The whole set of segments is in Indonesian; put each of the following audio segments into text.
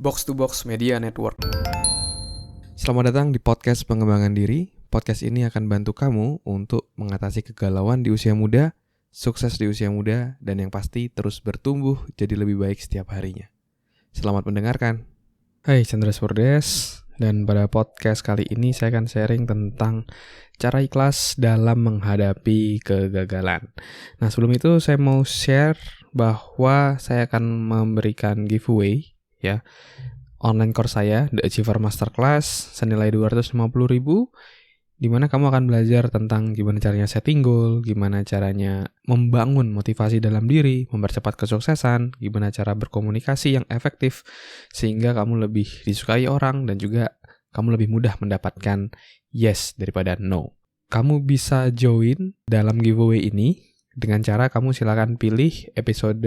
Box to Box Media Network. Selamat datang di podcast pengembangan diri. Podcast ini akan bantu kamu untuk mengatasi kegalauan di usia muda, sukses di usia muda, dan yang pasti terus bertumbuh jadi lebih baik setiap harinya. Selamat mendengarkan. Hai, Chandra Swordes. Dan pada podcast kali ini saya akan sharing tentang cara ikhlas dalam menghadapi kegagalan. Nah, sebelum itu saya mau share bahwa saya akan memberikan giveaway ya, online course saya, The Achiever Masterclass, senilai 250.000, di mana kamu akan belajar tentang gimana caranya setting goal, gimana caranya membangun motivasi dalam diri, mempercepat kesuksesan, gimana cara berkomunikasi yang efektif, sehingga kamu lebih disukai orang, dan juga kamu lebih mudah mendapatkan yes daripada no. Kamu bisa join dalam giveaway ini dengan cara kamu silakan pilih episode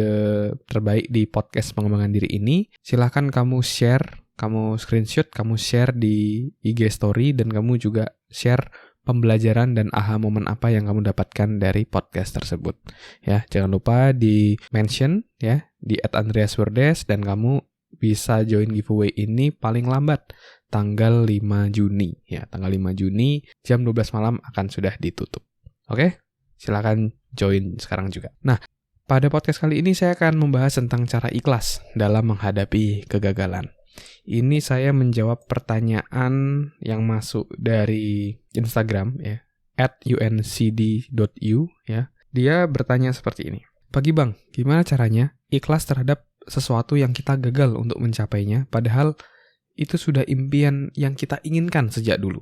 terbaik di podcast pengembangan diri ini. Silakan kamu share, kamu screenshot, kamu share di IG story, dan kamu juga share pembelajaran dan aha momen apa yang kamu dapatkan dari podcast tersebut. Ya, jangan lupa di mention ya di @andreaswordes, dan kamu bisa join giveaway ini paling lambat tanggal 5 Juni. Ya, tanggal 5 Juni jam 12 malam akan sudah ditutup. Oke? Silakan join sekarang juga. Nah, pada podcast kali ini saya akan membahas tentang cara ikhlas dalam menghadapi kegagalan. Ini saya menjawab pertanyaan yang masuk dari Instagram ya, @uncd.u ya. Dia bertanya seperti ini. Pagi Bang, gimana caranya ikhlas terhadap sesuatu yang kita gagal untuk mencapainya, padahal itu sudah impian yang kita inginkan sejak dulu.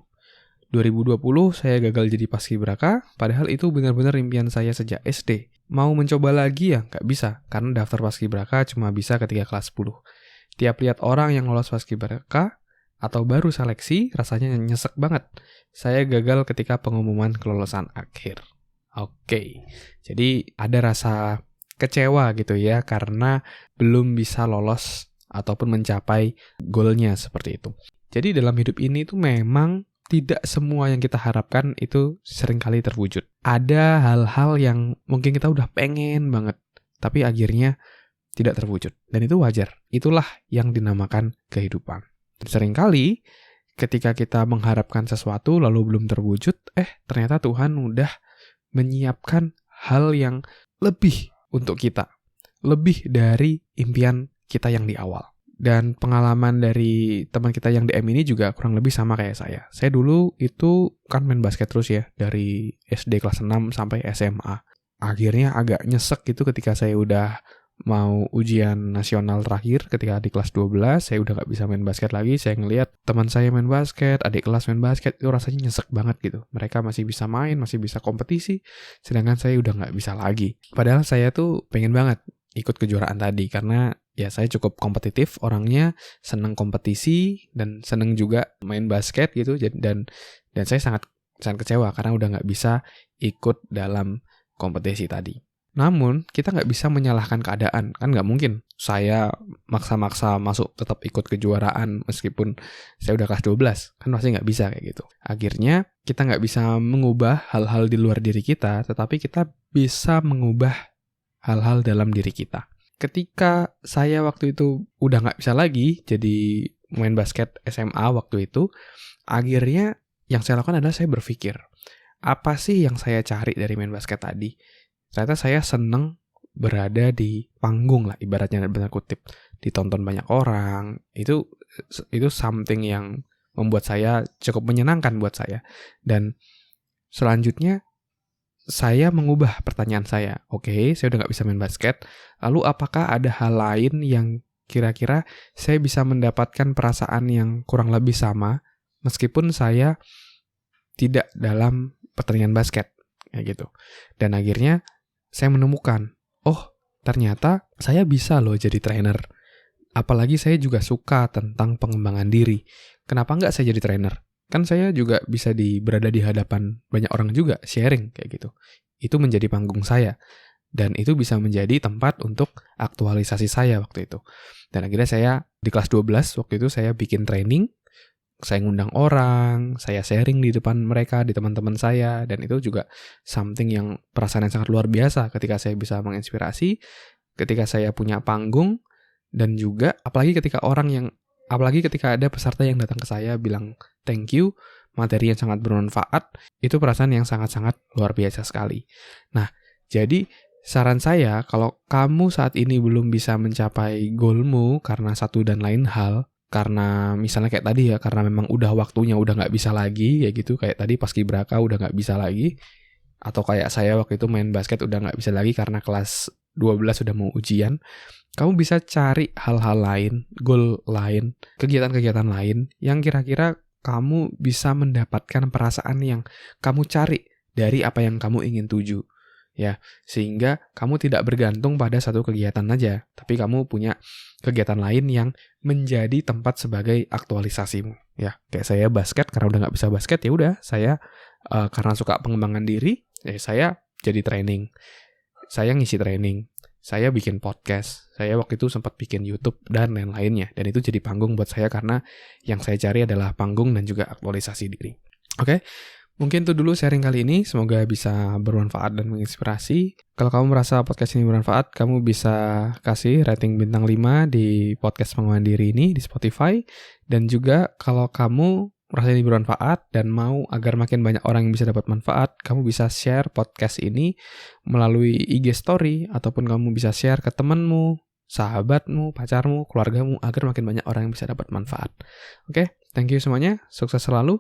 2020 saya gagal jadi paskibraka, padahal itu benar-benar impian saya sejak SD. Mau mencoba lagi ya nggak bisa, karena daftar paskibraka cuma bisa ketika kelas 10. Tiap lihat orang yang lolos paskibraka atau baru seleksi, rasanya nyesek banget. Saya gagal ketika pengumuman kelolosan akhir. Oke, jadi ada rasa kecewa gitu ya, karena belum bisa lolos ataupun mencapai goalnya seperti itu. Jadi dalam hidup ini tuh memang tidak semua yang kita harapkan itu seringkali terwujud. Ada hal-hal yang mungkin kita udah pengen banget, tapi akhirnya tidak terwujud. Dan itu wajar. Itulah yang dinamakan kehidupan. Seringkali ketika kita mengharapkan sesuatu lalu belum terwujud, ternyata Tuhan udah menyiapkan hal yang lebih untuk kita. Lebih dari impian kita yang di awal. Dan pengalaman dari teman kita yang DM ini juga kurang lebih sama kayak saya. Saya dulu itu kan main basket terus ya, dari SD kelas 6 sampai SMA. Akhirnya agak nyesek gitu ketika saya udah mau ujian nasional terakhir, ketika di kelas 12, saya udah gak bisa main basket lagi. Saya ngelihat teman saya main basket, adik kelas main basket, itu rasanya nyesek banget gitu. Mereka masih bisa main, masih bisa kompetisi, sedangkan saya udah gak bisa lagi. Padahal saya tuh pengen banget ikut kejuaraan tadi, karena ya saya cukup kompetitif orangnya, senang kompetisi dan senang juga main basket gitu, dan saya sangat kecewa karena udah nggak bisa ikut dalam kompetisi tadi. Namun kita nggak bisa menyalahkan keadaan, kan nggak mungkin saya maksa-maksa masuk tetap ikut kejuaraan meskipun saya udah kelas 12, kan pasti nggak bisa kayak gitu. Akhirnya kita nggak bisa mengubah hal-hal di luar diri kita, tetapi kita bisa mengubah hal-hal dalam diri kita. Ketika saya waktu itu udah nggak bisa lagi jadi main basket SMA waktu itu, akhirnya yang saya lakukan adalah saya berpikir, apa sih yang saya cari dari main basket tadi? Ternyata saya seneng berada di panggung lah, ibaratnya benar kutip, ditonton banyak orang. Itu something yang membuat saya cukup menyenangkan buat saya. Dan selanjutnya saya mengubah pertanyaan saya. Oke, saya udah gak bisa main basket. Lalu apakah ada hal lain yang kira-kira saya bisa mendapatkan perasaan yang kurang lebih sama meskipun saya tidak dalam pertandingan basket? Kayak gitu. Dan akhirnya saya menemukan, ternyata saya bisa loh jadi trainer. Apalagi saya juga suka tentang pengembangan diri. Kenapa nggak saya jadi trainer? Kan saya juga bisa berada di hadapan banyak orang juga, sharing kayak gitu. Itu menjadi panggung saya. Dan itu bisa menjadi tempat untuk aktualisasi saya waktu itu. Dan akhirnya saya di kelas 12 waktu itu saya bikin training, saya ngundang orang, saya sharing di depan mereka, di teman-teman saya, dan itu juga something yang perasaan yang sangat luar biasa ketika saya bisa menginspirasi, ketika saya punya panggung, dan juga apalagi ketika orang yang Apalagi ketika ada peserta yang datang ke saya bilang thank you, materi yang sangat bermanfaat, itu perasaan yang sangat-sangat luar biasa sekali. Nah, jadi saran saya kalau kamu saat ini belum bisa mencapai goalmu karena satu dan lain hal, karena misalnya kayak tadi ya, karena memang udah waktunya udah nggak bisa lagi, ya gitu, kayak tadi paskibraka udah nggak bisa lagi, atau kayak saya waktu itu main basket udah nggak bisa lagi karena kelas 12 sudah mau ujian, kamu bisa cari hal-hal lain, goal lain, kegiatan-kegiatan lain yang kira-kira kamu bisa mendapatkan perasaan yang kamu cari dari apa yang kamu ingin tuju. Ya, sehingga kamu tidak bergantung pada satu kegiatan aja, tapi kamu punya kegiatan lain yang menjadi tempat sebagai aktualisasimu. Ya, kayak saya basket, karena udah nggak bisa basket, ya udah saya karena suka pengembangan diri, ya saya jadi training, saya ngisi training, saya bikin podcast, saya waktu itu sempat bikin YouTube dan lain-lainnya, dan itu jadi panggung buat saya karena yang saya cari adalah panggung dan juga aktualisasi diri. Oke? Mungkin itu dulu sharing kali ini, semoga bisa bermanfaat dan menginspirasi. Kalau kamu merasa podcast ini bermanfaat, kamu bisa kasih rating bintang 5 di podcast pengembangan diri ini di Spotify. Dan juga kalau kamu merasa ini bermanfaat dan mau agar makin banyak orang yang bisa dapat manfaat, kamu bisa share podcast ini melalui IG story, ataupun kamu bisa share ke temanmu, sahabatmu, pacarmu, keluargamu, agar makin banyak orang yang bisa dapat manfaat. Oke, thank you semuanya, sukses selalu.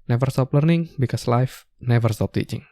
Never stop learning because life never stop teaching.